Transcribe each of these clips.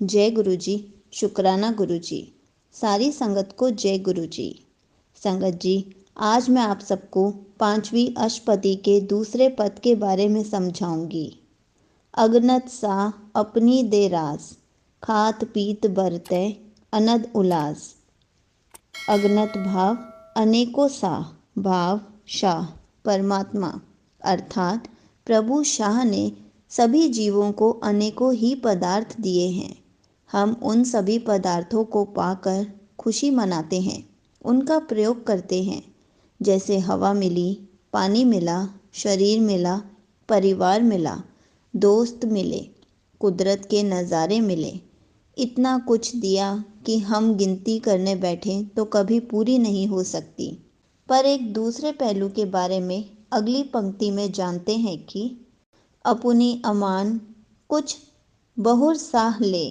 जय गुरु जी। शुक्राना गुरु जी। सारी संगत को जय गुरु जी। संगत जी, आज मैं आप सबको पांचवी अष्टपदी के दूसरे पद के बारे में समझाऊंगी। अगनत सा अपनी दे रास, खात पीत बरतै अनद उलास। अगनत भाव अनेकों सा, भाव शाह परमात्मा अर्थात प्रभु शाह ने सभी जीवों को अनेकों ही पदार्थ दिए हैं। हम उन सभी पदार्थों को पाकर खुशी मनाते हैं, उनका प्रयोग करते हैं। जैसे हवा मिली, पानी मिला, शरीर मिला, परिवार मिला, दोस्त मिले, कुदरत के नज़ारे मिले। इतना कुछ दिया कि हम गिनती करने बैठें तो कभी पूरी नहीं हो सकती। पर एक दूसरे पहलू के बारे में अगली पंक्ति में जानते हैं कि अपनी अमान कुछ बहुर साह ले,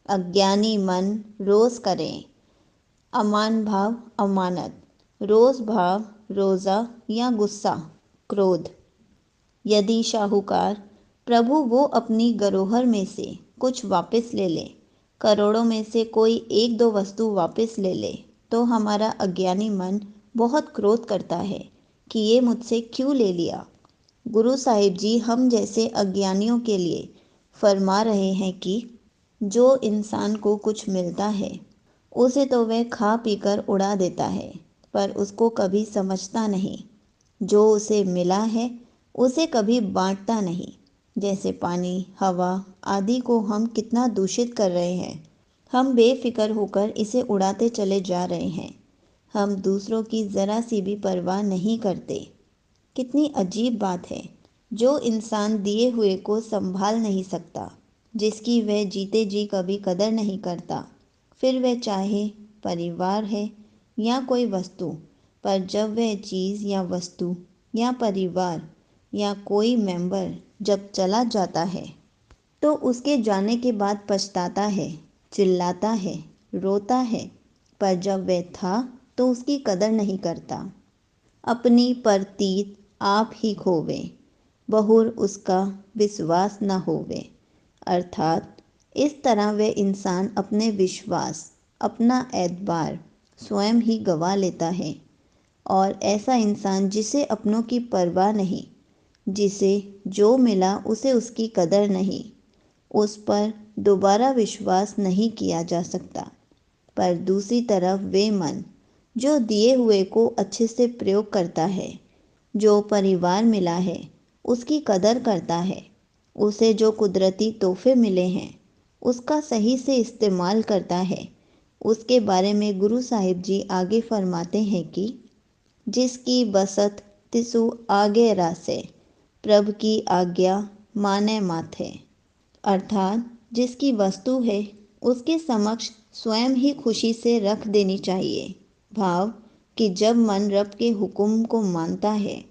अज्ञानी मन रोज़ करें। अमान भाव अमानत, रोज़ भाव रोज़ा या गुस्सा, क्रोध। यदि शाहूकार प्रभु वो अपनी गरोहर में से कुछ वापस ले ले, करोड़ों में से कोई एक दो वस्तु वापस ले ले, तो हमारा अज्ञानी मन बहुत क्रोध करता है कि ये मुझसे क्यों ले लिया। गुरु साहिब जी हम जैसे अज्ञानियों के लिए फरमा रहे हैं कि जो इंसान को कुछ मिलता है उसे तो वह खा पीकर उड़ा देता है, पर उसको कभी समझता नहीं। जो उसे मिला है उसे कभी बांटता नहीं। जैसे पानी, हवा आदि को हम कितना दूषित कर रहे हैं। हम बेफिक्र होकर इसे उड़ाते चले जा रहे हैं। हम दूसरों की ज़रा सी भी परवाह नहीं करते। कितनी अजीब बात है। जो इंसान दिए हुए को संभाल नहीं सकता, जिसकी वह जीते जी कभी कदर नहीं करता, फिर वह चाहे परिवार है या कोई वस्तु, पर जब वह चीज़ या वस्तु या परिवार या कोई मेंबर जब चला जाता है तो उसके जाने के बाद पछताता है, चिल्लाता है, रोता है। पर जब वह था तो उसकी कदर नहीं करता। अपनी परतीत आप ही खोवे, बहुर उसका विश्वास न होवे। अर्थात इस तरह वह इंसान अपने विश्वास, अपना एतबार स्वयं ही गवा लेता है। और ऐसा इंसान जिसे अपनों की परवाह नहीं, जिसे जो मिला उसे उसकी कदर नहीं, उस पर दोबारा विश्वास नहीं किया जा सकता। पर दूसरी तरफ वे मन जो दिए हुए को अच्छे से प्रयोग करता है, जो परिवार मिला है उसकी कदर करता है, उसे जो कुदरती तोहफे मिले हैं उसका सही से इस्तेमाल करता है, उसके बारे में गुरु साहिब जी आगे फरमाते हैं कि जिसकी बसत तिसु आगे रासे, प्रभु की आज्ञा माने माथे। अर्थात जिसकी वस्तु है उसके समक्ष स्वयं ही खुशी से रख देनी चाहिए। भाव कि जब मन रब के हुक्म को मानता है,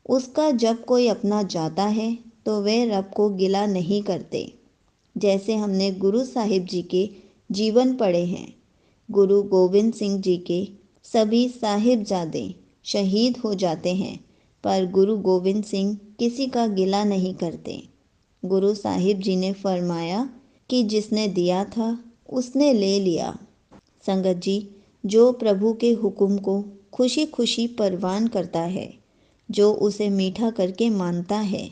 उसका जब कोई अपना जाता है तो वे रब को गिला नहीं करते। जैसे हमने गुरु साहिब जी के जीवन पढ़े हैं। गुरु गोविंद सिंह जी के सभी साहिबजादे शहीद हो जाते हैं, पर गुरु गोविंद सिंह किसी का गिला नहीं करते। गुरु साहिब जी ने फरमाया कि जिसने दिया था उसने ले लिया। संगत जी, जो प्रभु के हुक्म को खुशी खुशी परवान करता है, जो उसे मीठा करके मानता है,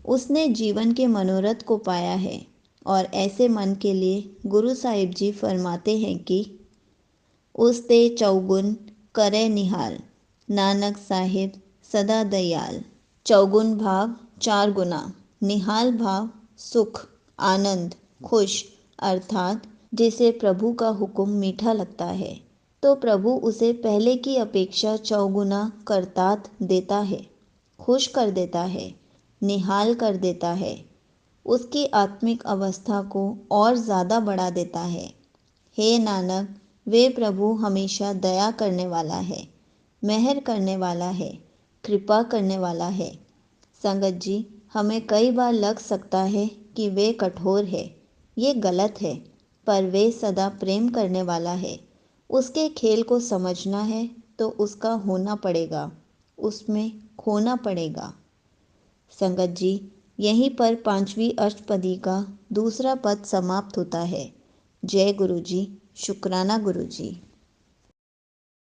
उसने जीवन के मनोरथ को पाया है। और ऐसे मन के लिए गुरु साहिब जी फरमाते हैं कि उसते चौगुन करे निहाल, नानक साहिब सदा दयाल। चौगुन भाव चार गुना, निहाल भाव सुख, आनंद, खुश। अर्थात जिसे प्रभु का हुक्म मीठा लगता है तो प्रभु उसे पहले की अपेक्षा चौगुना करतात देता है, खुश कर देता है, निहाल कर देता है, उसकी आत्मिक अवस्था को और ज़्यादा बढ़ा देता है। हे नानक, वे प्रभु हमेशा दया करने वाला है, मेहर करने वाला है, कृपा करने वाला है। संगत जी, हमें कई बार लग सकता है कि वे कठोर है, ये गलत है, पर वे सदा प्रेम करने वाला है। उसके खेल को समझना है तो उसका होना पड़ेगा, उसमें खोना पड़ेगा। संगत जी, यहीं पर पांचवी अष्टपदी का दूसरा पद समाप्त होता है। जय गुरु जी, शुक्राना गुरु जी।